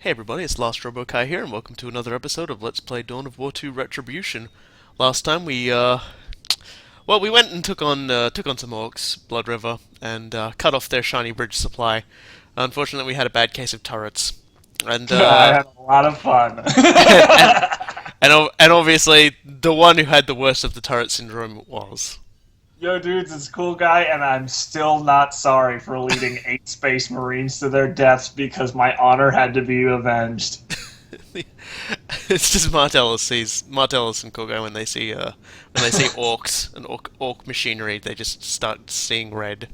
Hey everybody, it's Last Robokai here, and welcome to another episode of Let's Play Dawn of War 2 Retribution. Last time we went and took on some orcs, Blood River, and cut off their shiny bridge supply. Unfortunately, we had a bad case of turrets, and I had a lot of fun. and, and and obviously the one who had the worst of the turret syndrome was. Yo, dudes, it's Cool Guy, and I'm still not sorry for leading 8 Space Marines to their deaths because my honor had to be avenged. It's just Martellus and Kogo when they see orcs and orc machinery, they just start seeing red.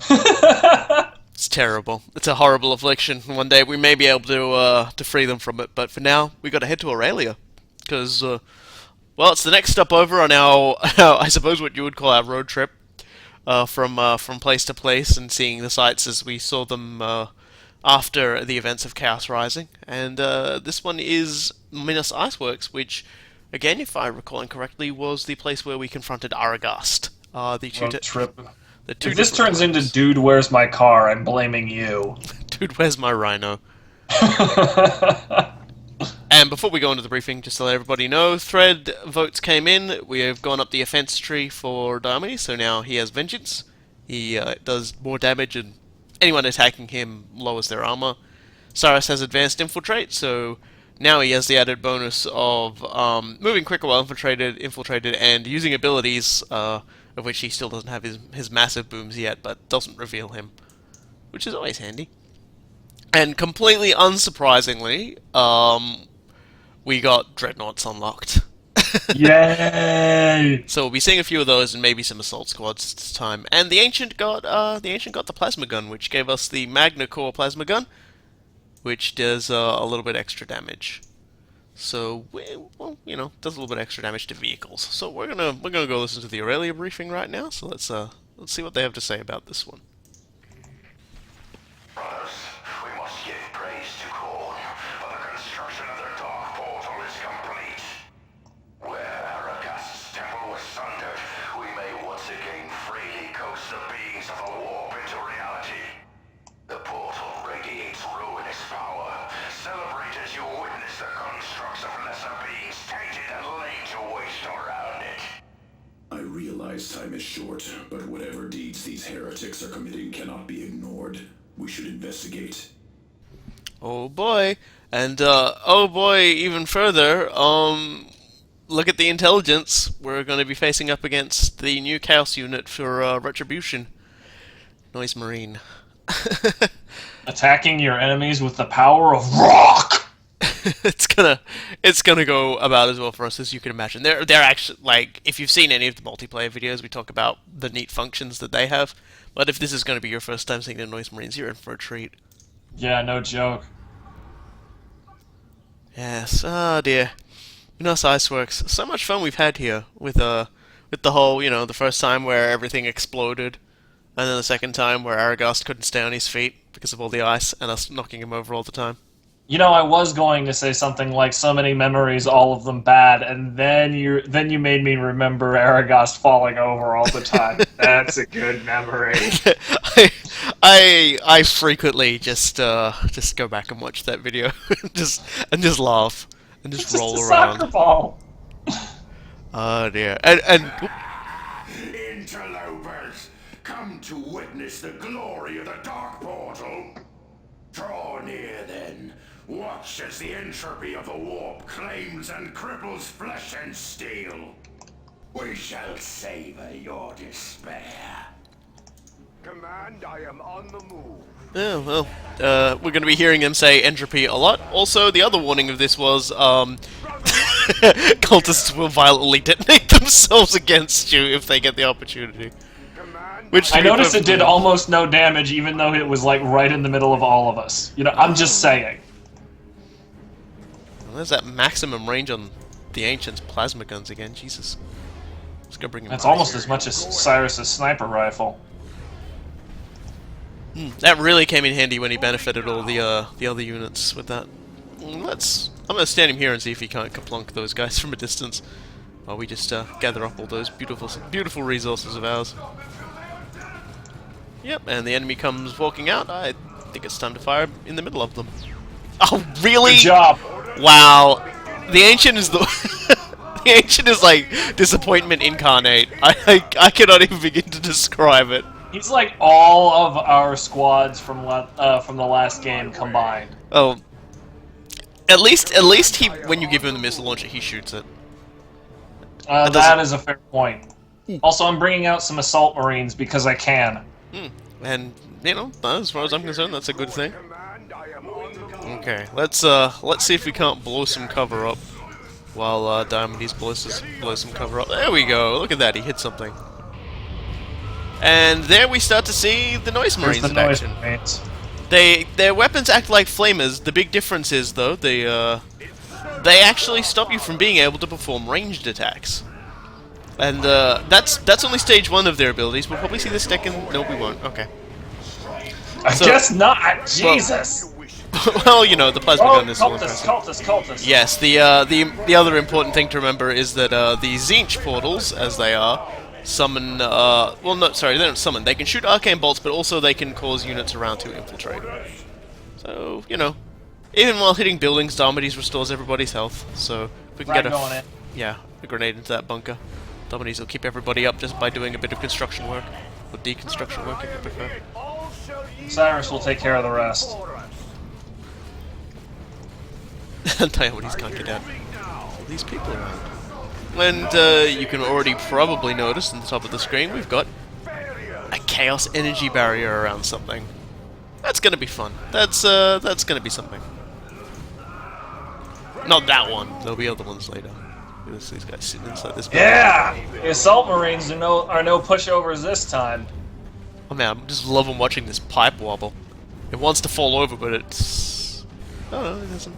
It's terrible. It's a horrible affliction. One day we may be able to free them from it, but for now we got to head to Aralia because well, it's the next stop over on our I suppose what you would call our road trip from place to place and seeing the sights as we saw them after the events of Chaos Rising. And this one is Minos Iceworks, which, again, if I recall correctly, was the place where we confronted Aragast. Road trip. The two If this turns different into Dude, Where's My Car, I'm blaming you. Dude, where's my rhino? And before we go into the briefing, just to let everybody know, Thread votes came in. We have gone up the offense tree for Dharmony, so now he has Vengeance. He does more damage, and anyone attacking him lowers their armor. Cyrus has Advanced Infiltrate, so now he has the added bonus of moving quicker while infiltrated, and using abilities, of which he still doesn't have his massive booms yet, but doesn't reveal him, which is always handy. And completely unsurprisingly, we got Dreadnoughts unlocked. Yay! So we'll be seeing a few of those and maybe some assault squads this time. And the ancient got the plasma gun, which gave us the Magna Core plasma gun, which does a little bit extra damage. So well, does a little bit extra damage to vehicles. So we're gonna go listen to the Aralia briefing right now. So let's see what they have to say about this one. Brothers, we must give praise to Korn, for the construction of their dark portal is complete. Where Aragast's temple was sundered, we may once again freely coax the beings of the warp into reality. The portal radiates ruinous power. Celebrate as you witness the constructs of lesser beings tainted and laid to waste around it. I realize time is short, but whatever deeds these heretics are committing cannot be ignored. We should investigate. Oh boy, and oh boy, even further. Look at the intelligence. We're going to be facing up against the new Chaos unit for Retribution. Noise Marine. Attacking your enemies with the power of rock! it's gonna go about as well for us as you can imagine. They're actually, like, if you've seen any of the multiplayer videos, we talk about the neat functions that they have. But if this is going to be your first time seeing the Noise Marines, you're in for a treat. Yeah, no joke. Yes. Oh dear. Minos Iceworks. So much fun we've had here with the whole, the first time where everything exploded, and then the second time where Aragast couldn't stay on his feet because of all the ice and us knocking him over all the time. You know, I was going to say something like so many memories, all of them bad, and then you made me remember Aragast falling over all the time. That's a good memory. I frequently just go back and watch that video and just laugh and just It's roll just a around. soccer ball. Oh dear. And Interlopers, come to witness the glory of the Dark Portal. Draw near then. Watch as the entropy of the warp claims and cripples flesh and steel. We shall savor your despair. Command, I am on the move. yeah, well, we're going to be hearing them say entropy a lot. Also, the other warning of this was cultists will violently detonate themselves against you if they get the opportunity. Which I noticed it did almost no damage, even though it was like right in the middle of all of us. I'm just saying. There's that maximum range on the Ancient's plasma guns again. Jesus. Let's go bring him That's back. almost as much as Cyrus's sniper rifle. That really came in handy when he benefited all the other units with that. I'm gonna stand him here and see if he can't kaplunk those guys from a distance, while we just gather up all those beautiful resources of ours. Yep, and the enemy comes walking out. I think it's time to fire in the middle of them. Oh, really? Good job. Wow. The Ancient is the... the Ancient is like disappointment incarnate. I cannot even begin to describe it. He's like all of our squads from the last game combined. Oh. At least he, when you give him the missile launcher, he shoots it. That is a fair point. Also, I'm bringing out some assault marines because I can. And, you know, as far as I'm concerned, that's a good thing. Okay, let's see if we can't blow some cover up while Diomedes blows some cover up. There we go. Look at that. He hit something. And there we start to see the Noise Marines in action. Their weapons act like flamers. The big difference is, though, they actually stop you from being able to perform ranged attacks. And that's only stage 1 of their abilities. We'll probably see this second. No, we won't. Okay. I guess not. Jesus. Well, you know, the plasma gun is still impressive. Cultist. Yes, the other important thing to remember is that the Zinch portals, as they are, summon. Well, no, sorry, they don't summon. They can shoot arcane bolts, but also they can cause units around to infiltrate. So, you know, even while hitting buildings, Diomedes restores everybody's health. So if we can get a grenade into that bunker, Diomedes will keep everybody up just by doing a bit of construction work, or deconstruction work if you prefer. Cyrus will take care of the rest. Diomedes can't get out. All these people around. And you can already probably notice on the top of the screen we've got a chaos energy barrier around something. That's gonna be fun. That's gonna be something. Not that one. There'll be other ones later. There's these guys sitting inside this building. Yeah! The assault marines are no pushovers this time. Oh man, I'm just loving watching this pipe wobble. It wants to fall over, but it's... Oh no, it doesn't.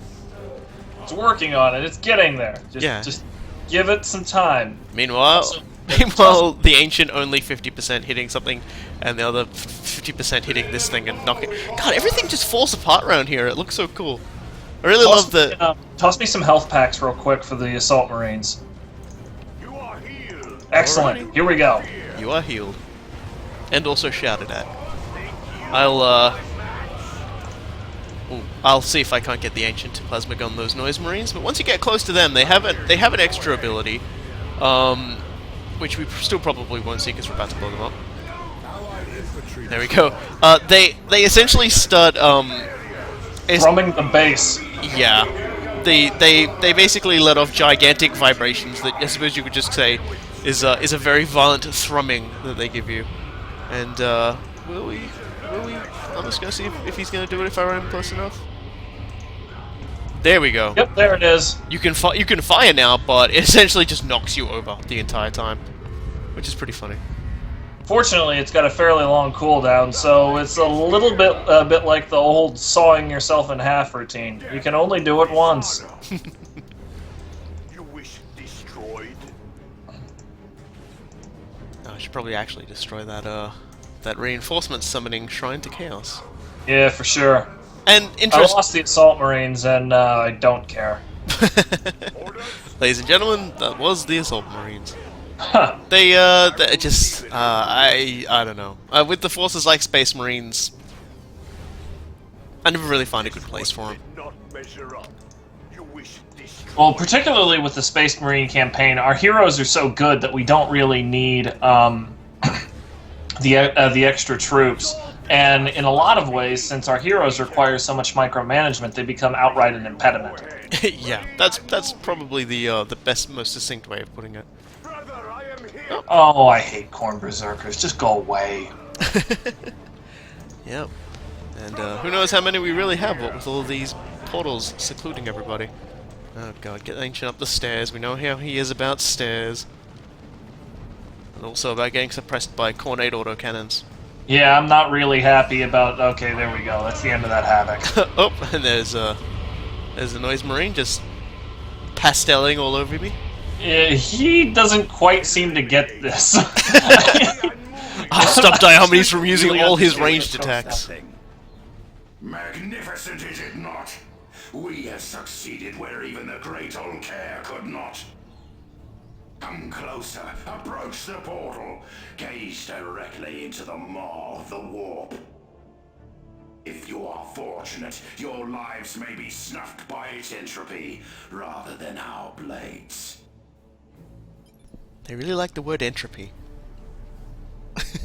It's working on it. It's getting there. Just give it some time. Meanwhile, the Ancient only 50% hitting something, and the other 50% hitting this thing and knocking. God, everything just falls apart around here. It looks so cool. I really love the... toss me some health packs real quick for the assault marines. Excellent. Alrighty. Here we go. You are healed. And also shouted at. I'll see if I can't get the Ancient to plasma gun those Noise Marines, but once you get close to them, they have an extra ability, which we still probably won't see because we're about to blow them up. There we go. They essentially start Drumming the bass. Yeah. They basically let off gigantic vibrations that I suppose you could just say is a very violent thrumming that they give you. And will we? I'm just gonna see if he's gonna do it if I run close enough. There we go. Yep, there it is. You can fire now, but it essentially just knocks you over the entire time, which is pretty funny. Fortunately, it's got a fairly long cooldown, so it's a bit like the old sawing yourself in half routine. You can only do it once. You wish destroyed? I should probably actually destroy that reinforcement summoning Shrine to Chaos. Yeah, for sure. And I lost the assault marines, and I don't care. Ladies and gentlemen, that was the assault marines. Huh. They just, I don't know. With the forces like Space Marines, I never really find a good place for them. Well, particularly with the Space Marine campaign, our heroes are so good that we don't really need the extra troops. And in a lot of ways, since our heroes require so much micromanagement, they become outright an impediment. Yeah, that's probably the best, most succinct way of putting it. Oh, I hate corn berserkers. Just go away. Yep. And who knows how many we really have, what with all of these portals secluding everybody. Oh god, get Ancient up the stairs. We know how he is about stairs. And also about getting suppressed by Cornade autocannons. Yeah, I'm not really happy about... Okay, there we go. That's the end of that havoc. Oh, and there's a Noise Marine just pastelling all over me. He doesn't quite seem to get this. I'll stop Diomedes from using all his ranged attacks. Magnificent, is it not? We have succeeded where even the great old Care could not. Come closer, approach the portal, gaze directly into the maw of the warp. If you are fortunate, your lives may be snuffed by its entropy, rather than our blades. They really like the word entropy.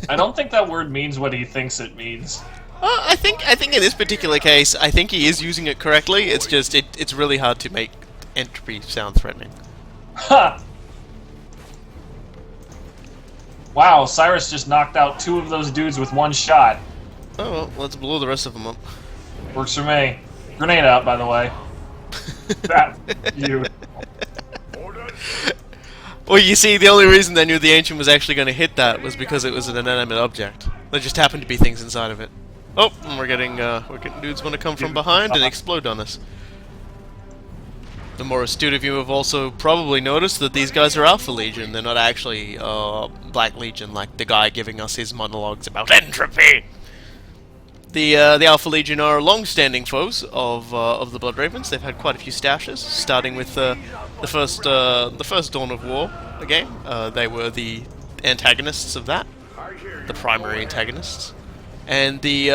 I don't think that word means what he thinks it means. I think in this particular case, I think he is using it correctly. It's just it's really hard to make entropy sound threatening. Ha! Wow, Cyrus just knocked out 2 of those dudes with 1 shot. Oh well, let's blow the rest of them up. Works for me. Grenade out, by the way. That you. Well, you see, the only reason they knew the Ancient was actually going to hit that was because it was an inanimate object. There just happened to be things inside of it. Oh, and we're getting dudes want to come from behind and explode on us. The more astute of you have also probably noticed that these guys are Alpha Legion. They're not actually Black Legion, like the guy giving us his monologues about entropy. The Alpha Legion are long-standing foes of the Blood Ravens. They've had quite a few stashes, starting with the first Dawn of War game. They were the antagonists of that, the primary antagonists, and they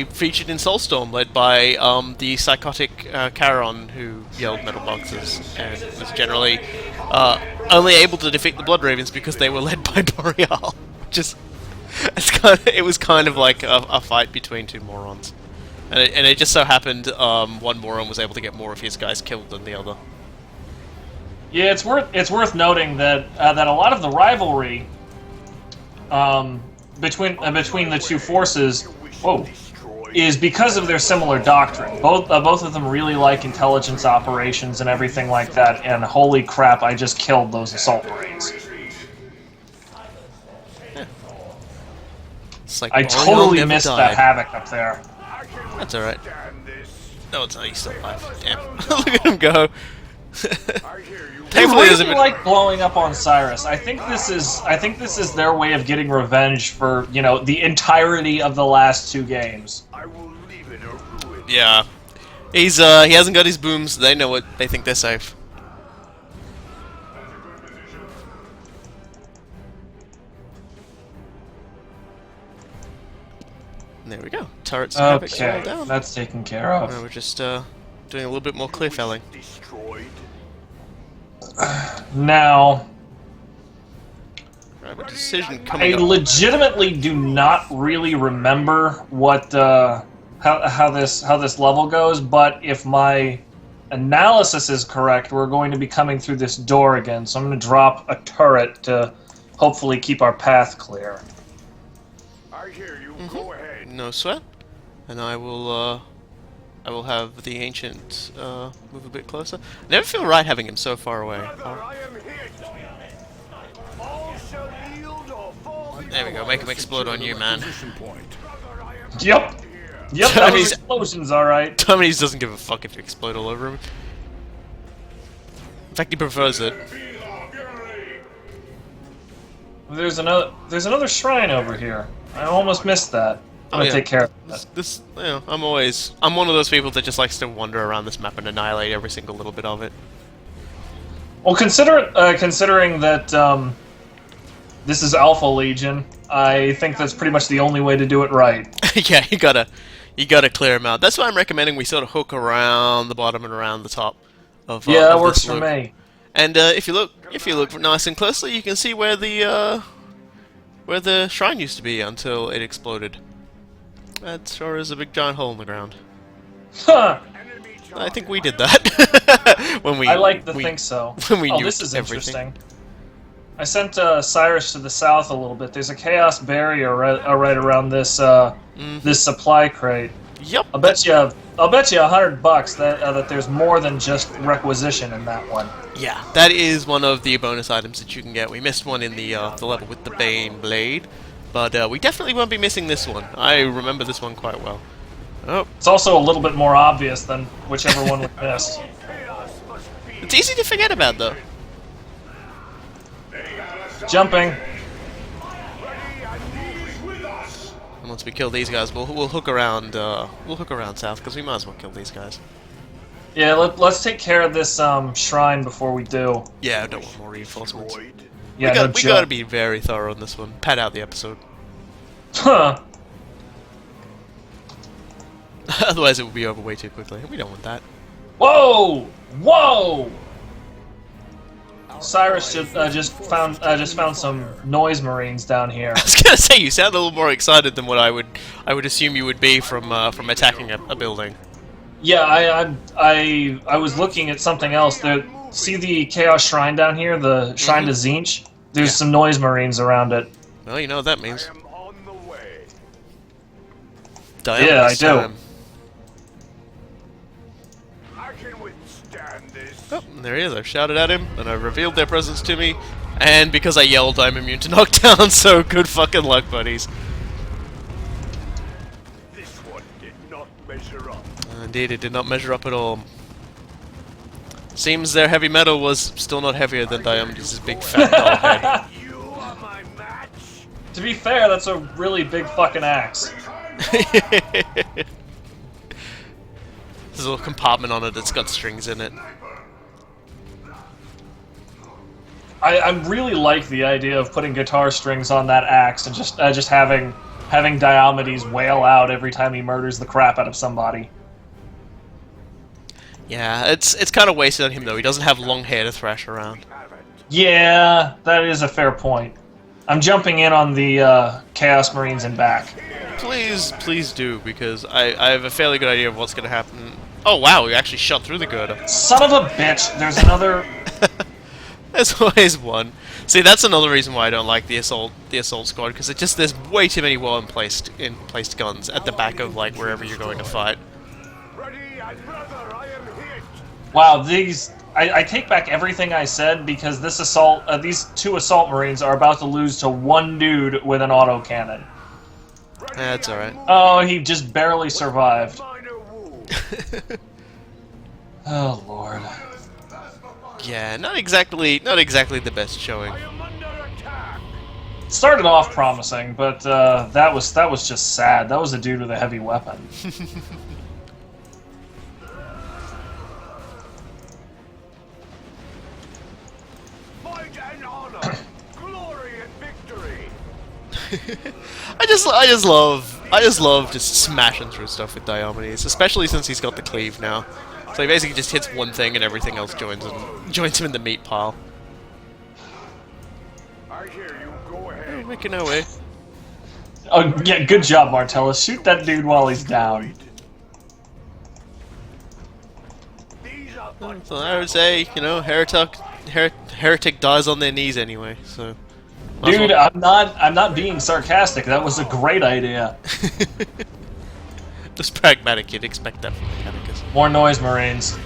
featured in Soulstorm, led by the psychotic Charon, who yelled metal boxes and was generally only able to defeat the Blood Ravens because they were led by Boreal. It was kind of like a fight between 2 morons, and it just so happened one moron was able to get more of his guys killed than the other. Yeah, it's worth noting that that a lot of the rivalry between the 2 forces, is because of their similar doctrine. Both of them really like intelligence operations and everything like that. And holy crap, I just killed those assault marines. Like I totally missed that havoc up there. That's alright. No, it's not. He's still alive. Damn. Look at him go. They really like blowing up on Cyrus. I think this is their way of getting revenge for, the entirety of the last 2 games. Yeah. He hasn't got his booms. They know it. They think they're safe. There we go. Turrets and havocs all Okay, down. that's taken care of. Now we're just doing a little bit more clear felling. Now, Right, a decision I coming up. legitimately do not really remember what how this level goes, but if my analysis is correct, we're going to be coming through this door again. So I'm going to drop a turret to hopefully keep our path clear. I hear you. Go ahead. No sweat. And I will have the Ancient move a bit closer. I never feel right having him so far away. I am hit. All shall yield or fall. There we go. Make him explode on you, man. Yep, that was explosions, all right. Tommy's doesn't give a fuck if you explode all over him. In fact, he prefers it. There's another shrine over here. I almost missed that. I'm gonna take care of that. I'm one of those people that just likes to wander around this map and annihilate every single little bit of it. Well, considering that this is Alpha Legion, I think that's pretty much the only way to do it right. Yeah, you gotta clear him out. That's why I'm recommending we sort of hook around the bottom and around the top of Yeah, that of works this for loop. me. And if you look nice and closely, you can see where the shrine used to be until it exploded. That sure is a big giant hole in the ground. Huh. I think we did that when we. I like to think so. When we Oh, nuked this is everything. interesting. I sent Cyrus to the south a little bit. There's a chaos barrier right around this this supply crate. Yep. I'll bet you $100 that there's more than just requisition in that one. Yeah, that is one of the bonus items that you can get. We missed one in the level with the Bane Blade, but we definitely won't be missing this one. I remember this one quite well. Oh, It's also a little bit more obvious than whichever one we missed. it's easy to forget about though. Jumping. And once we kill these guys, we'll hook around. We'll hook around south because we might as well kill these guys. Yeah, let's take care of this shrine before we do. Yeah, I don't want more reinforcements. Yeah, we gotta be very thorough on this one. Pad out the episode. Huh. Otherwise, it will be over way too quickly. We don't want that. Whoa! Whoa! Cyrus just found some noise marines down here. I was gonna say you sound a little more excited than what I would assume you would be from attacking a building. Yeah, I was looking at something else. See the Chaos Shrine down here, the Shrine to Tzeentch? There's some noise marines around it. Well, you know what that means. I am on the way. Yeah, I do. I can withstand this. Oh, and there he is. I've shouted at him, and I've revealed their presence to me. And because I yelled, I'm immune to knockdown, so good fucking luck, buddies. This one did not measure up. Indeed, it did not measure up at all. Seems their heavy metal was still not heavier than Diomedes' big fat doll head. You are my match. To be fair, that's a really big fucking axe. There's a little compartment on it that's got strings in it. I really like the idea of putting guitar strings on that axe and just having Diomedes wail out every time he murders the crap out of somebody. Yeah, it's kind of wasted on him though. He doesn't have long hair to thrash around. Yeah, that is a fair point. I'm jumping in on the Chaos Marines and back. Please do, because I have a fairly good idea of what's going to happen. Oh wow, we actually shot through the girder. Son of a bitch! There's another. There's always one. See, that's another reason why I don't like the assault squad, because there's way too many well placed guns at the back of like wherever you're going to fight. Ready, and brother, I am hit. Wow, I take back everything I said because these two assault marines are about to lose to one dude with an autocannon. That's all right. Oh, he just barely survived. Minor wound. Oh lord. Yeah, not exactly the best showing. I am under attack. Started off promising, but that was just sad. That was a dude with a heavy weapon. Might and honor, glory and victory. I just love just smashing through stuff with Diomedes, especially since he's got the cleave now. So he basically just hits one thing and everything else joins him in the meat pile. I hear you. Go ahead. We're making our way. Oh yeah, good job, Martellus. Shoot that dude while he's down. These are but So I would say, you know, heretic dies on their knees anyway. So. might as Dude, well- I'm not being sarcastic. That was a great idea. Just pragmatic, you'd expect that from Mechanicus. More noise marines.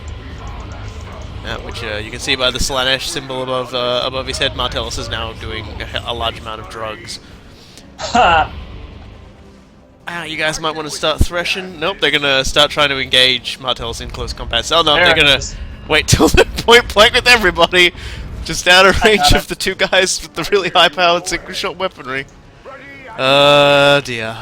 Yeah, which you can see by the Slanesh symbol above his head. Martellus is now doing a large amount of drugs. Ha! You guys might want to start threshing. Nope, they're gonna start trying to engage Martellus in close combat. Oh no, There they're it gonna is. wait till they're point blank with everybody, just out of range of the two guys with the really high-powered single-shot weaponry. Dear.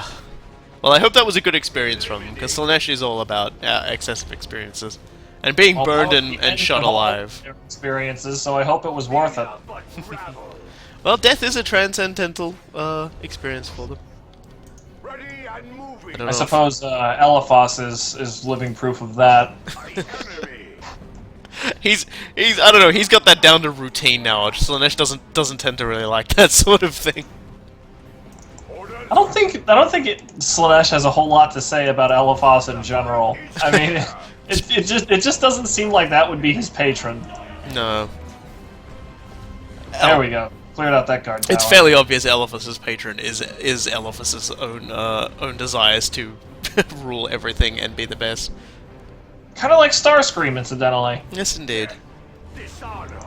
Well, I hope that was a good experience from them, because Slanesh is all about excessive experiences. And being burned and shot alive. Experiences, so I hope it was worth it. but gravel. Well, death is a transcendental experience for them. Ready and moving. I don't I know if- suppose Elephas is living proof of that. Enemy. He's I don't know, he's got that down to routine now. Slanesh doesn't tend to really like that sort of thing. Orders. I don't think Slanesh has a whole lot to say about Elephas in general. I mean, it just doesn't seem like that would be his patron. No. There we go. Cleared out that guard tower. It's fairly obvious Elephas's patron is Elephas's own desires to rule everything and be the best. Kind of like Starscream, incidentally. Yes, indeed. Dishonor.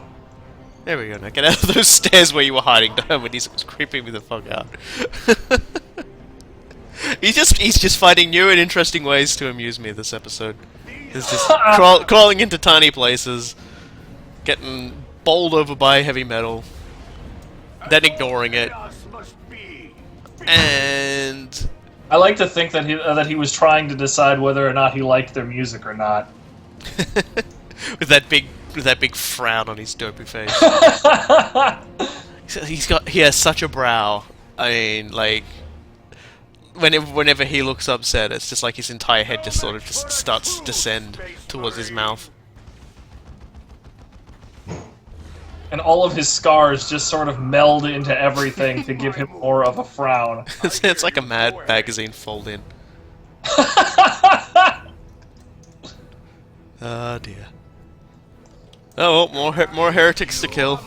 There we go. Now get out of those stairs where you were hiding. Diomedes was creeping me the fuck out. he's just finding new and interesting ways to amuse me this episode. He's just crawling into tiny places, getting bowled over by heavy metal, then ignoring it, Chaos must be. and I like to think that he was trying to decide whether or not he liked their music or not. with that big frown on his dopey face. He has such a brow. I mean, like whenever he looks upset, it's just like his entire head just sort of just starts to descend towards his mouth. And all of his scars just sort of meld into everything to give him more of a frown. It's like a Mad magazine fold-in. Oh dear. Oh, well, more heretics to kill.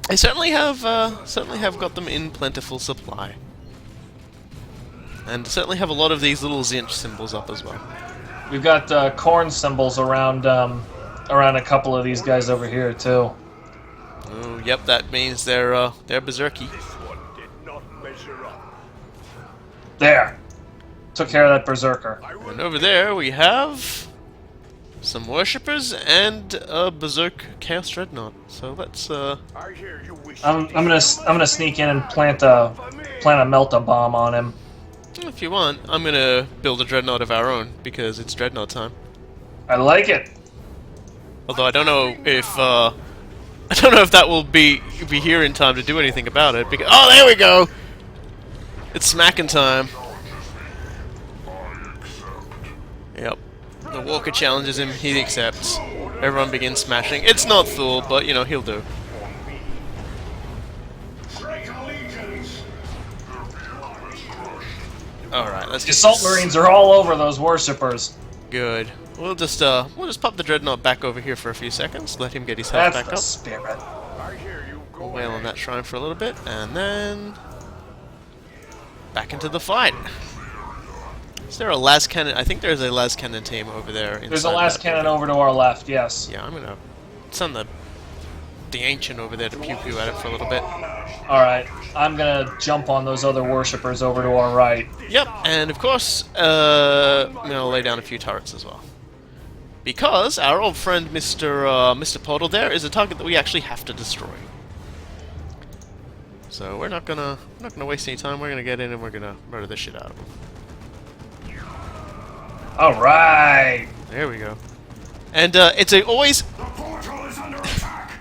I certainly have got them in plentiful supply, and certainly have a lot of these little Zinch symbols up as well. We've got corn symbols around around a couple of these guys over here too. Oh, yep, that means they're berserky. There, took care of that berserker. And over there we have some worshippers and a berserk chaos dreadnought. So let's I'm gonna sneak in and plant a melta bomb on him. if you want, I'm gonna build a dreadnought of our own because it's dreadnought time. I like it. Although I don't know if that will be here in time to do anything about it. Because oh, there we go. It's smacking time. Yep. The Walker challenges him. He accepts. Everyone begins smashing. It's not Thule, but you know he'll do. All right, let's The get Assault Marines are all over those worshippers. Good. We'll just pop the dreadnought back over here for a few seconds. Let him get his health That's back the up. spirit. We'll wail on that shrine for a little bit, and then back into the fight. Is there a las cannon? I think there's a las cannon team over there. There's a las cannon over to our left. Yes. Yeah, I'm gonna send the ancient over there to pew pew at it for a little bit. All right. I'm gonna jump on those other worshippers over to our right. Yep, and of course, I'm gonna lay down a few turrets as well. Because our old friend Mr. Portal there is a target that we actually have to destroy. So we're not gonna waste any time. We're gonna get in and we're gonna murder the shit out of him. All right. There we go. And it's always. The portal is under attack.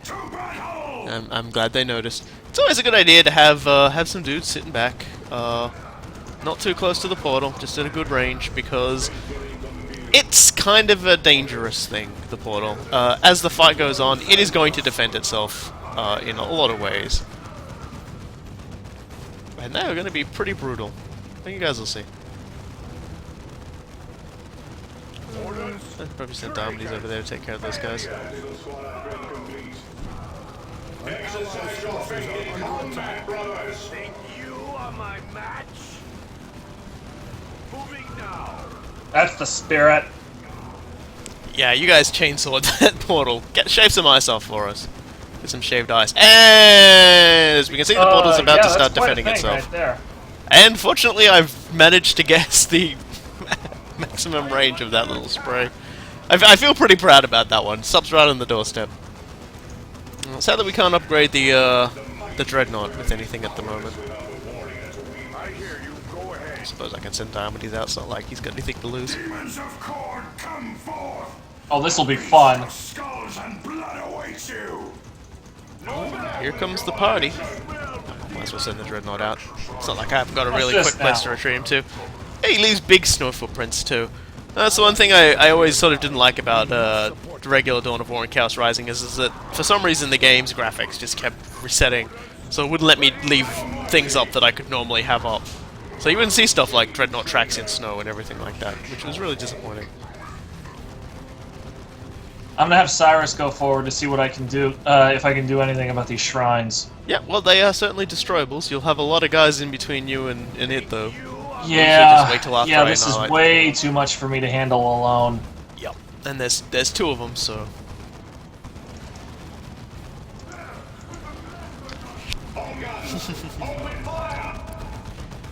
To battle! I'm glad they noticed. It's always a good idea to have some dudes sitting back, not too close to the portal, just at a good range, because it's kind of a dangerous thing. The portal, as the fight goes on, it is going to defend itself in a lot of ways, and they're going to be pretty brutal. I think you guys will see. I'd probably send Dominies over there to take care of those guys. Think you are my match? Moving now. That's the spirit. Yeah, you guys chainsawed that portal. Shave some ice off for us. Get some shaved ice. And as we can see, the portal's about to start defending itself. Right there. And fortunately, I've managed to guess the maximum range of that little spray. I feel pretty proud about that one. Stops right on the doorstep. Sad that we can't upgrade the dreadnought with anything at the moment. I suppose I can send Diomedes out. It's not like he's got anything to lose. Demons of Khorne, come forth! Oh, this will be fun. Skulls and blood await you! Here comes the party. Might as well send the dreadnought out. It's not like I've got a What's really this quick place now? to retrieve him to. Hey, he leaves big snow footprints too. That's the one thing I always sort of didn't like about the regular Dawn of War and Chaos Rising is that for some reason the game's graphics just kept resetting, so it wouldn't let me leave things up that I could normally have up. So you wouldn't see stuff like dreadnought tracks in snow and everything like that, which was really disappointing. I'm gonna have Cyrus go forward to see what I can do, if I can do anything about these shrines. Yeah, well, they are certainly destroyables. You'll have a lot of guys in between you and it, though. Yeah, just wait till after yeah, I this is annihilate. way too much for me to handle alone. Yep. And there's two of them, so.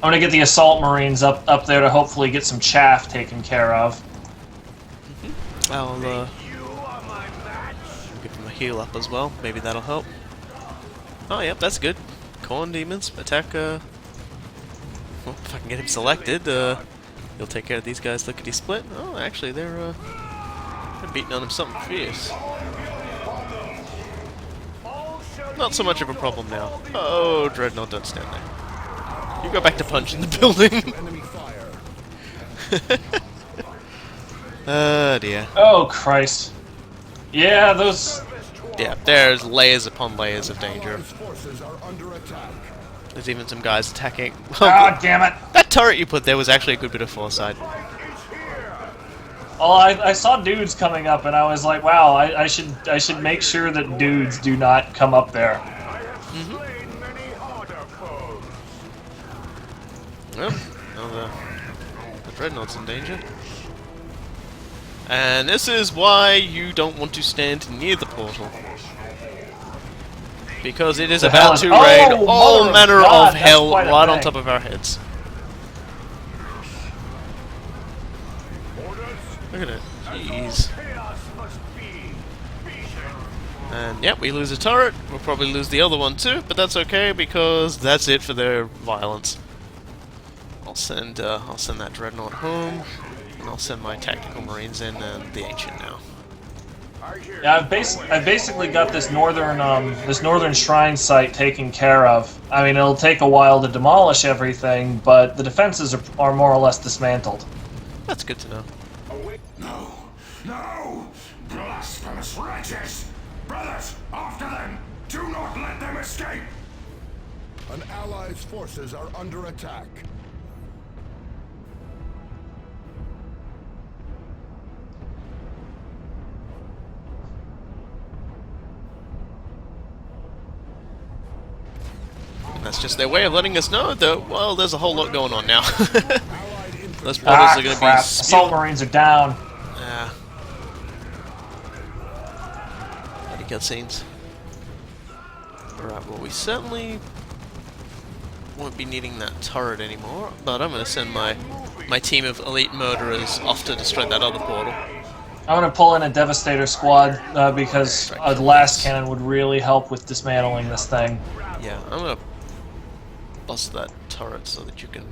I'm gonna get the Assault Marines up there to hopefully get some chaff taken care of. I'll give them a heal up as well. Maybe that'll help. Oh, yep, that's good. Corn demons attack. Well, if I can get him selected, he'll take care of these guys. Lickety split. Oh, actually, they're beating on him something fierce. Not so much of a problem now. Oh, Dreadnought, don't stand there. You go back to punching the building. Enemy fire. Oh dear. Oh, Christ. Yeah, those... Yeah, there's layers upon layers of danger. Allied forces are under attack. There's even some guys attacking. Ah, damn it. That turret you put there was actually a good bit of foresight. Well, I saw dudes coming up, and I was like, wow, I should make sure that dudes do not come up there. Well, now the Dreadnought's in danger. And this is why you don't want to stand near the portal. Because it is The hell about is- to Oh, rain mother all of manner God, of that's hell quite a right on thing. top of our heads. Look at it. Jeez. And yep, we lose a turret. We'll probably lose the other one too, but that's okay because that's it for their violence. I'll send that Dreadnought home, and I'll send my tactical marines in and the Ancient now. Yeah, I've basically got this northern shrine site taken care of. I mean, it'll take a while to demolish everything, but the defenses are more or less dismantled. That's good to know. No! No! Blasphemous wretches! Brothers, after them! Do not let them escape! An ally's forces are under attack. And that's just their way of letting us know that, well, there's a whole lot going on now. Those portals Ah, are going to be crap. Assault marines are down. Yeah. Bloody cutscenes. Alright, well, we certainly won't be needing that turret anymore, but I'm going to send my team of elite murderers off to destroy that other portal. I'm gonna pull in a Devastator squad because the last cannon would really help with dismantling this thing. Yeah, I'm going to bust that turret so that you can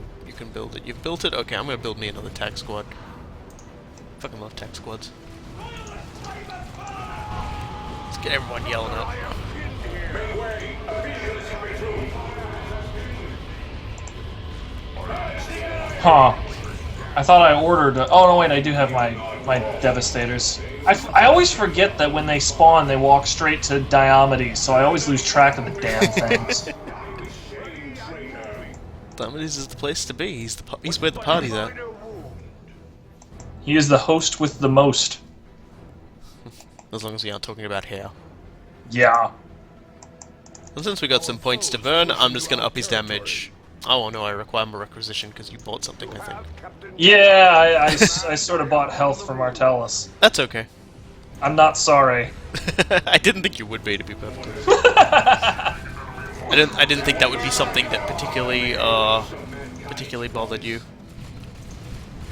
build it. You've built it? Okay, I'm going to build me another tac squad. Fucking love tac squads. Let's get everyone yelling up. Huh. I thought I ordered... oh, no, wait, I do have my Devastators. I always forget that when they spawn, they walk straight to Diomedes, so I always lose track of the damn things. Diomedes is the place to be. He's where the party's at. He is the host with the most. As long as we aren't talking about hair. Yeah. And since we got some points to burn, I'm just gonna up his damage. Oh no, I require more requisition because you bought something, I think. Yeah, I sort of bought health from Martellus. That's okay. I'm not sorry. I didn't think you would be, to be perfectly honest. I didn't think that would be something that particularly bothered you.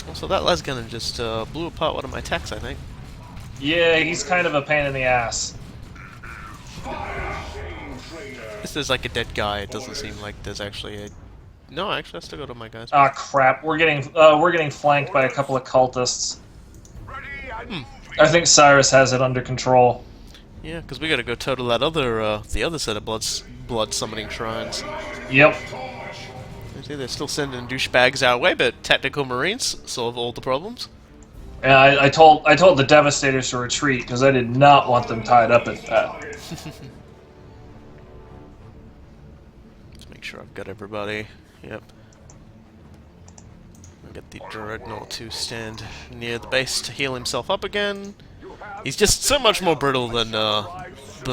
Also, that lasgunner just blew apart one of my attacks, I think. Yeah, he's kind of a pain in the ass. If there's like a dead guy, it doesn't seem like there's actually a... No, actually, I still got all my guys. Ah, crap. We're getting flanked by a couple of cultists. I think Cyrus has it under control. Yeah, because we gotta go total that other, the other set of blood summoning shrines. Yep. You see, they're still sending douchebags our way, but tactical marines solve all the problems. And I told the Devastators to retreat because I did not want them tied up at that. Let's make sure I've got everybody. Yep. I'll get the Dreadnought to stand near the base to heal himself up again. He's just so much more brittle than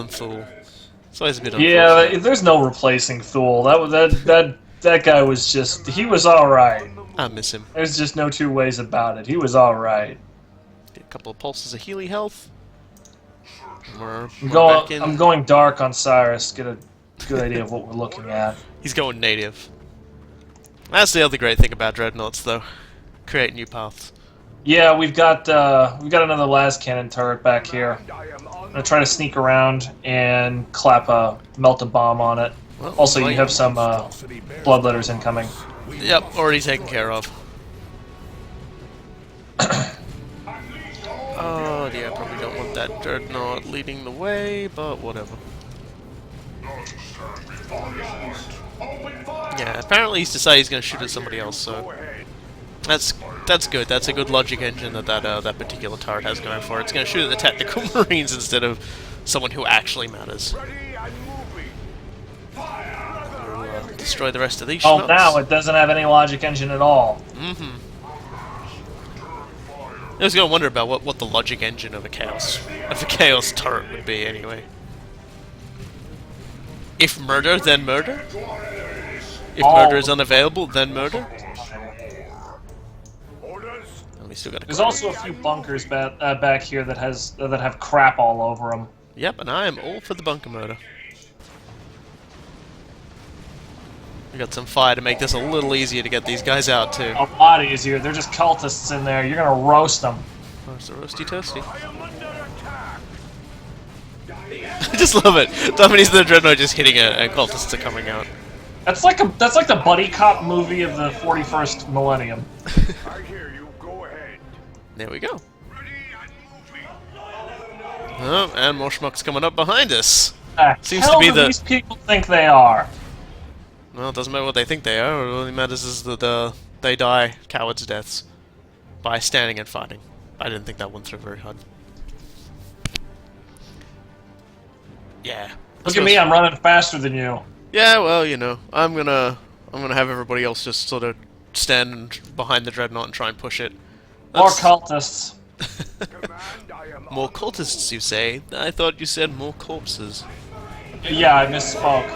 Thule. So he's a bit unfortunate. Yeah, there's no replacing Thule. That guy was just... he was alright. I miss him. There's just no two ways about it. He was alright. Get a couple of pulses of Healy health. We're I'm back in. going dark on Cyrus. Get a good idea of what we're looking at. He's going native. That's the other great thing about Dreadnoughts, though. Create new paths. Yeah, we've got another las cannon turret back here. I'm gonna try to sneak around and melt a bomb on it. Well, Also, you like- have some bloodletters incoming. Yep, already taken care of. Oh dear, I probably don't want that Dreadnought leading the way, but whatever. Yeah, apparently he's decided he's going to shoot at somebody else, so that's good. That's a good logic engine that particular turret has going for it. It's going to shoot at the tactical marines instead of someone who actually matters. We'll destroy the rest of these Oh, schmucks. now it doesn't have any logic engine at all. Mm-hmm. I was going to wonder about what the logic engine of a chaos turret would be anyway. If murder, then murder? If murder is unavailable, then murder? And we still got There's also a few bunkers back here that have crap all over them. Yep, and I am all for the bunker murder. We got some fire to make this a little easier to get these guys out too. A lot easier. They're just cultists in there. You're gonna roast them. Oh, it's a roasty toasty. I just love it. Dominy's the Dreadnought just hitting it, and cultists are coming out. That's like the buddy cop movie of the 41st millennium. I hear you. Go ahead. There we go. Oh, and more schmucks coming up behind us. Seems to Hell be do the- these people think they are. Well, it doesn't matter what they think they are. What only matters is that they die cowards' deaths by standing and fighting. I didn't think that one through very hard. Yeah. Look at me, I'm running faster than you. Yeah, well, you know, I'm gonna have everybody else just sort of stand behind the Dreadnought and try and push it. More That's- cultists. Command, I am More cultists, you say? I thought you said more corpses. Yeah, I misspoke.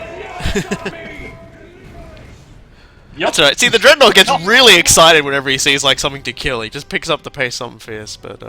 Yep. That's alright. See, the Dreadnought gets really excited whenever he sees, like, something to kill. He just picks up the pace something fierce, but,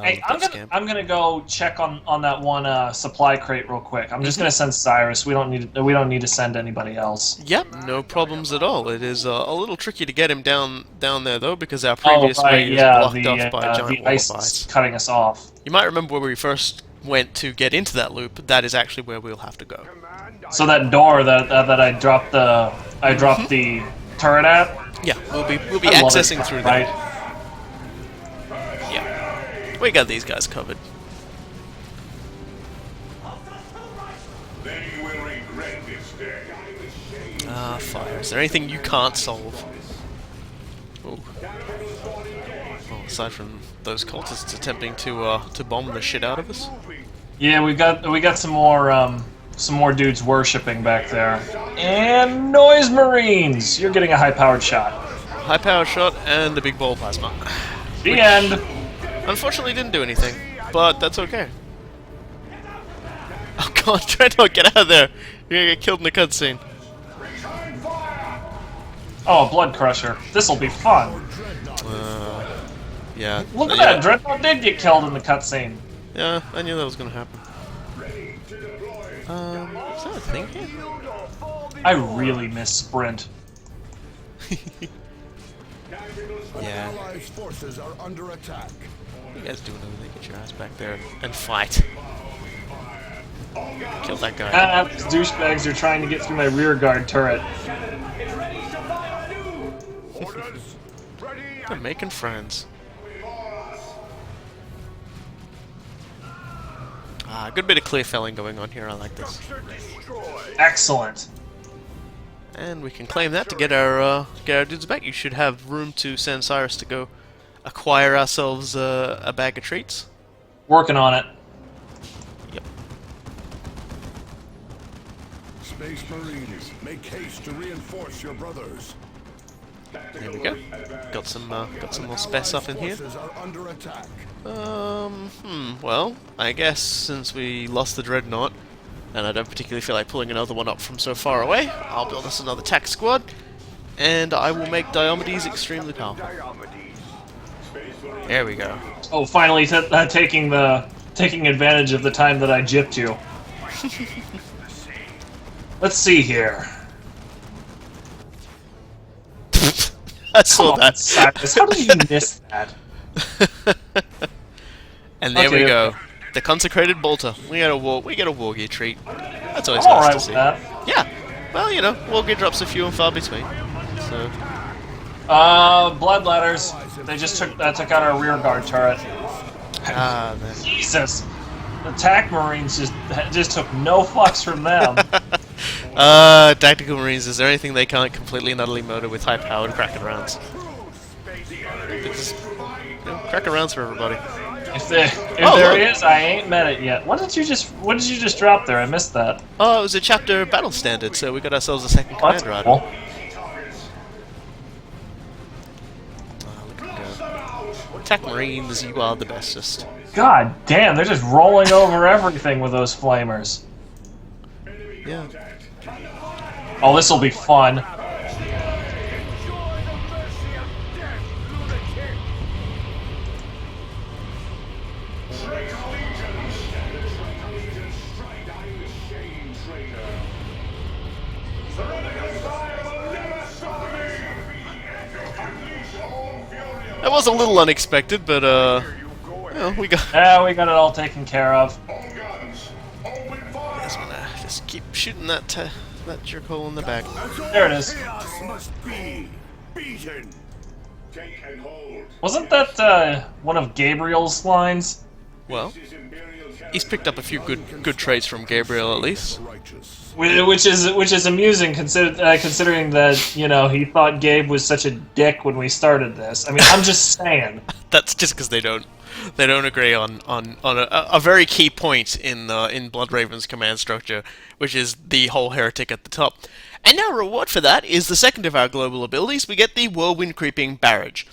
Hey, that's scam. I'm gonna go check on that one supply crate real quick. I'm just gonna send Cyrus. We don't need to send anybody else. Yep, no problems at all. It is a little tricky to get him down there, though, because our previous way is blocked off by a giant the wall of ice ice. is cutting us off. You might remember where we first went to get into that loop. That is actually where we'll have to go. command. So that door that I dropped the turret at. Yeah, we'll be I love accessing it, through right? there. Yeah, we got these guys covered. They will regret this day. Ah, fire. Is there anything you can't solve? Ooh. Well, aside from those cultists attempting to bomb the shit out of us. Yeah, we got some more dudes worshipping back there. And noise marines. You're getting a high-powered shot. High power shot and the big ball plasma. The end. Unfortunately, didn't do anything, but that's okay. Oh god, Dreadnought, get out of there! You're gonna get killed in the cutscene. Oh, a blood crusher. This'll be fun. Yeah. Look at yeah. that. Dreadnought did get killed in the cutscene. Yeah, I knew that was gonna happen. Is that a thing here? I really miss sprint. Yeah. Allies' forces are under attack. You guys doing everything? Get your ass back there and fight. Kill that guy. Ah, these douchebags are trying to get through my rear guard turret. Orders. Ready. They're making friends. Ah, good bit of clear felling going on here. I like this. Excellent. And we can claim that to get our dudes back. You should have room to send Cyrus to go acquire ourselves a bag of treats. Working on it. Yep. Space Marines, make haste to reinforce your brothers. There we go. Got some more space up in here. Forces are under attack. Well, I guess since we lost the Dreadnought, and I don't particularly feel like pulling another one up from so far away, I'll build us another tack squad, and I will make Diomedes extremely powerful. There we go. Oh, finally taking advantage of the time that I gypped you. Let's see here. I saw Come on, that. Cyrus, how did you miss that? And there Okay, we go. okay. The consecrated bolter. We get a war gear treat. That's always I'm nice alright to with see. that. Yeah. Well, you know, war gear drops are few and far between. So Blood ladders. They just took out our rear guard turret. man. Jesus. The attack marines just took no fucks from them. Tactical Marines, is there anything they can't completely and utterly murder with high-powered Kraken rounds? Just, Kraken rounds for everybody. If there look. is, I ain't met it yet. What did you just drop there? I missed that. Oh, it was a chapter battle standard, so we got ourselves a second Oh, that's command rider. cool. Look at go. Attack Marines, you are the bestest. God damn, they're just rolling over everything with those flamers. Yeah. Oh, this'll be fun. That was a little unexpected, but well, we got. Yeah, we got it all taken care of. Just gonna just keep shooting that that jerk hole in the back. There it is. Chaos must be beaten. Take and hold. Wasn't that one of Gabriel's lines? Well, he's picked up a few good traits from Gabriel at least. Righteous. Which is amusing considering that he thought Gabe was such a dick when we started this. I mean, I'm just saying. That's just because they don't agree on a very key point in Bloodraven's command structure, which is the whole heretic at the top. And our reward for that is the second of our global abilities. We get the Whirlwind Creeping Barrage,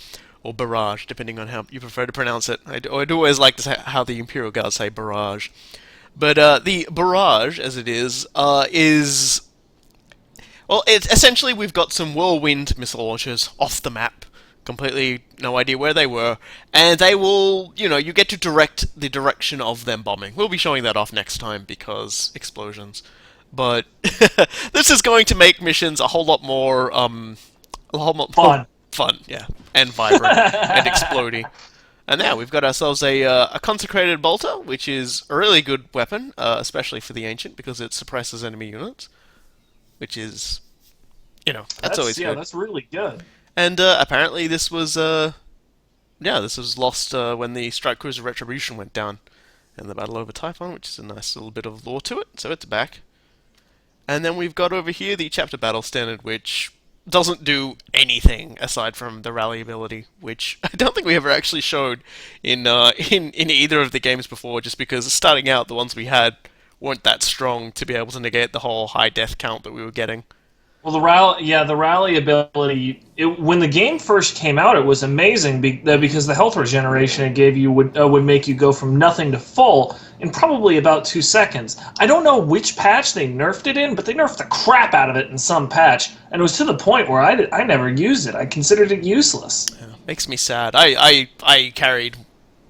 or Barrage, depending on how you prefer to pronounce it. I'd always like to say how the Imperial Guards say Barrage. But the Barrage, as it is, well, it's essentially we've got some Whirlwind missile launchers off the map. Completely no idea where they were, and they will, you get to direct the direction of them bombing. We'll be showing that off next time because explosions. But this is going to make missions a whole lot more, fun, yeah, and vibrant and exploding. And now we've got ourselves a Consecrated Bolter, which is a really good weapon, especially for the Ancient, because it suppresses enemy units, which is, that's always good. Yeah, that's really good. And apparently this was lost when the Strike Cruiser Retribution went down in the battle over Typhon, which is a nice little bit of lore to it, so it's back. And then we've got over here the Chapter Battle Standard, which doesn't do anything aside from the rally ability, which I don't think we ever actually showed in either of the games before, just because starting out the ones we had weren't that strong to be able to negate the whole high death count that we were getting. Well, the rally ability. When the game first came out, it was amazing because the health regeneration it gave you would make you go from nothing to full in probably about 2 seconds. I don't know which patch they nerfed it in, but they nerfed the crap out of it in some patch, and it was to the point where I never used it. I considered it useless. Yeah, makes me sad. I carried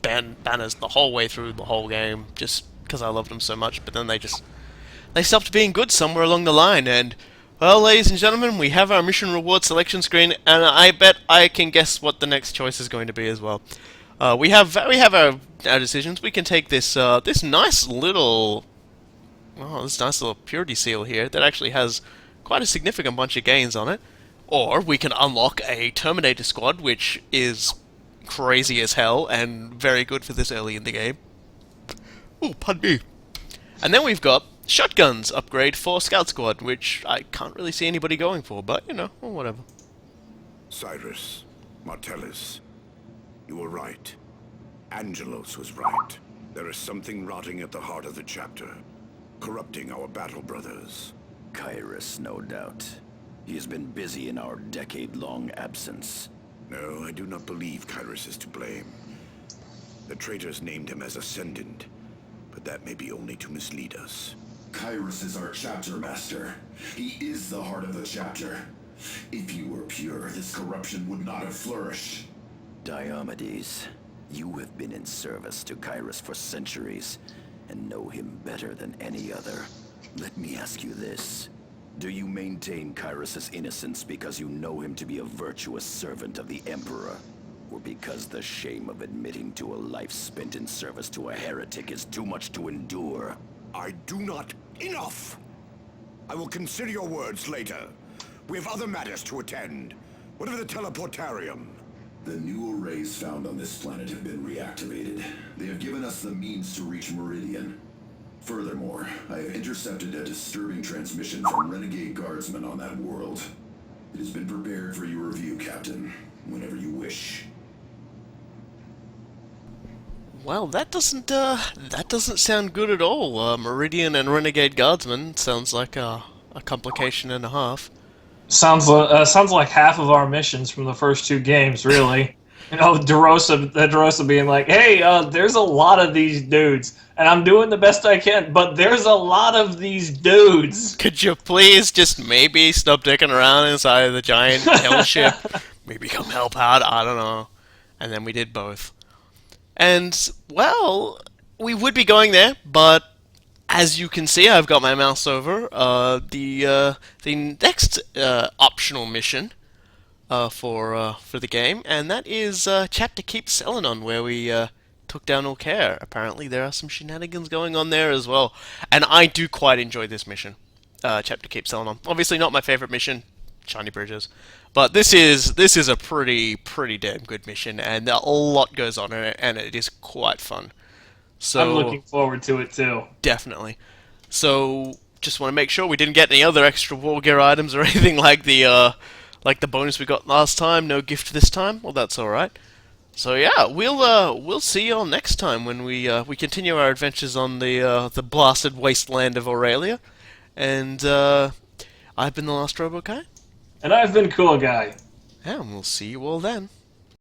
banners the whole way through the whole game just because I loved them so much, but then they stopped being good somewhere along the line, and well, ladies and gentlemen, we have our mission reward selection screen, and I bet I can guess what the next choice is going to be as well. We have our decisions. We can take this this nice little purity seal here that actually has quite a significant bunch of gains on it, or we can unlock a Terminator squad, which is crazy as hell and very good for this early in the game. Ooh, pardon me. And then we've got Shotguns upgrade for Scout Squad, which I can't really see anybody going for, but, well, whatever. Cyrus, Martellus, you were right. Angelos was right. There is something rotting at the heart of the chapter, corrupting our battle brothers. Kyrus, no doubt. He has been busy in our decade-long absence. No, I do not believe Kyrus is to blame. The traitors named him as Ascendant, but that may be only to mislead us. Kyrus is our chapter master. He is the heart of the chapter. If you were pure, this corruption would not have flourished. Diomedes, you have been in service to Kyrus for centuries, and know him better than any other. Let me ask you this. Do you maintain Kyrus' innocence because you know him to be a virtuous servant of the Emperor? Or because the shame of admitting to a life spent in service to a heretic is too much to endure? I do not... Enough! I will consider your words later. We have other matters to attend. What of the teleportarium? The new arrays found on this planet have been reactivated. They have given us the means to reach Meridian. Furthermore, I have intercepted a disturbing transmission from renegade guardsmen on that world. It has been prepared for your review, Captain, whenever you wish. Well, that doesn't sound good at all. Meridian and Renegade Guardsman sounds like a complication and a half. Sounds like half of our missions from the first 2 games, really. DeRosa being like, "Hey, there's a lot of these dudes, and I'm doing the best I can, but there's a lot of these dudes." Could you please just maybe stop dicking around inside of the giant hell ship? Maybe come help out, I don't know. And then we did both. And, well, we would be going there, but as you can see, I've got my mouse over the next optional mission for the game, and that is Chapter Keep Selenon, where we took down Ulcair. Apparently, there are some shenanigans going on there as well, and I do quite enjoy this mission, Chapter Keep Selenon. Obviously, not my favorite mission, Shiny Bridges, but this is a pretty damn good mission, and a lot goes on in it, and it is quite fun. So I'm looking forward to it too. definitely. So just want to make sure we didn't get any other extra war gear items or anything like the bonus we got last time. No gift this time. Well, that's all right. So yeah, we'll see y'all next time when we continue our adventures on the blasted wasteland of Aralia. And I've been the Last Robo Guy. And I've been Cool Guy. And we'll see you all then.